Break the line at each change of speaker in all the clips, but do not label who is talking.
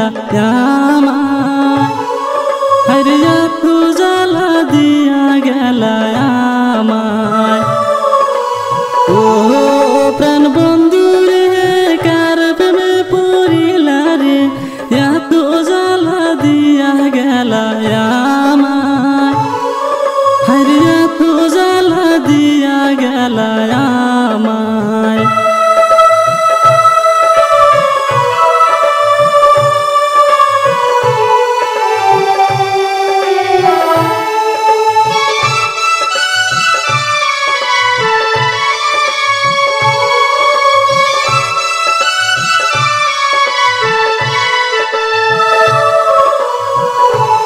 আমায় হায়রে এত জ্বালা দিয়া গেলা আমায় ও প্রাণ বন্ধু রে কার প্রেমে পড়িলা রে এত জ্বালা দিয়া গেলা আমায় হায়রে এত জ্বালা দিয়া গেলা আমায়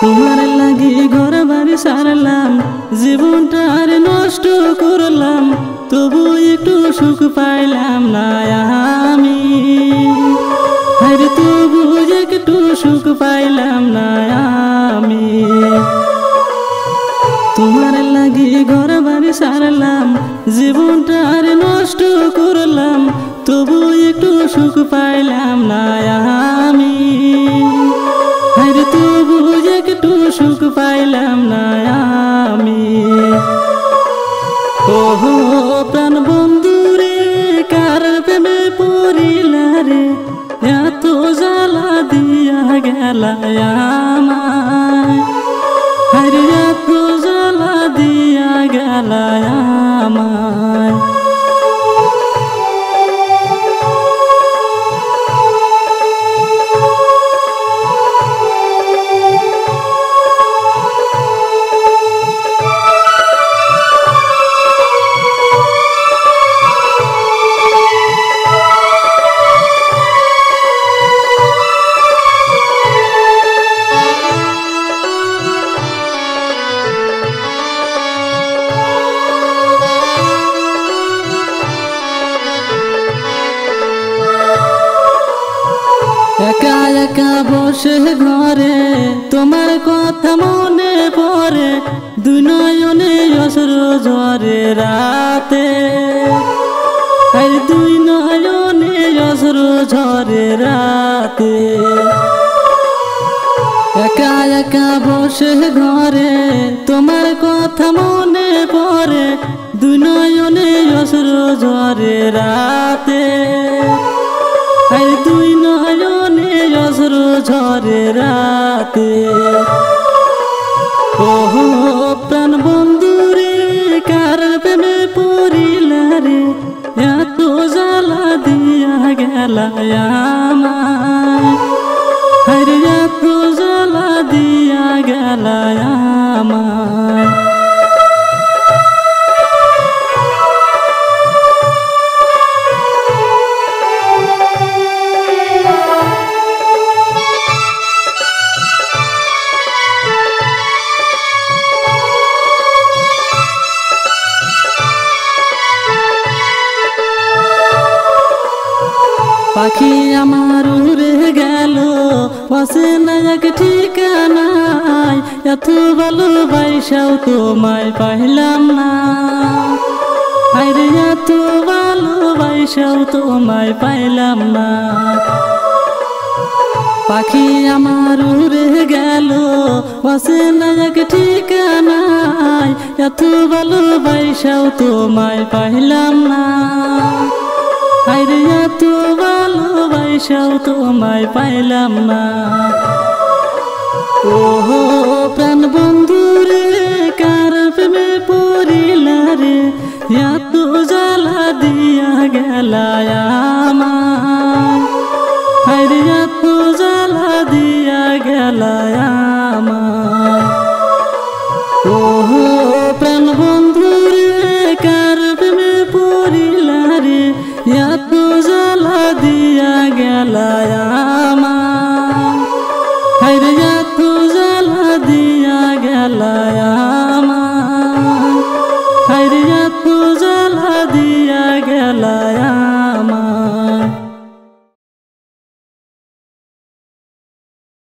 তোমার লাগি ঘর বাড়ি সারলাম জীবনটার নষ্ট করলাম তবু একটু সুখ পাইলাম না আমি আরে তবু একটু সুখ পাইলাম না আমি তোমার লাগি ঘর বাড়ি সারলাম জীবনটার নষ্ট করলাম তবু একটু সুখ পাইলাম না আমি আরে তবু একটু সুখ পাইলাম না আমি ওহো প্রাণ বন্ধু রে কার প্রেমে পড়িলা রে এত জ্বালা দিয়া গেলা আমায় আরে এত জ্বালা দিয়া গেলা আমায় একা একা বসে ঘরে তোমার কথা মনে পড়ে দুই নয়নে অশ্রু ঝরে রাতে আর দুই নয়নে অশ্রু ঝরে রাতে একা একা বসে ঘরে তোমার কথা মনে পড়ে দুই নয়নে অশ্রু ঝরে রাতে আর দুই নয়নে অশ্রু ঝরে রাতে ওহো প্রাণ বন্ধু রে কার প্রেমে পড়িলা রে এত জ্বালা দিয়া গেলা আমায় আরে এত জ্বালা দিয়া গেলা আমায় পাখি আমার উড়ে গেল পাশে না এক ঠিকানায় এত ভালোবাসাও তোমায় পাইলাম না আরে এত ভালোবাসাও তোমায় পাইলাম না পাখি আমার উড়ে গেল পাশে না এক ঠিকানায় এত ভালোবাসাও তোমায় পাইলাম না আরে এত ভালোবাসাও তোমায় পাইলাম না ওহো প্রাণ বন্ধু রে কার প্রেমে পড়িলা রে এত জ্বালা দিয়া গেলা আমায় আরে এত জ্বালা দিয়া গেলা আমায় ওহো প্রাণ বন্ধু রে কার প্রেমে পড়িলা রে এত জ্বালা দিয়া গেলা আমায় আরে এত জ্বালা দিয়া গেলা আমায় আরে এত জ্বালা দিয়া গেলা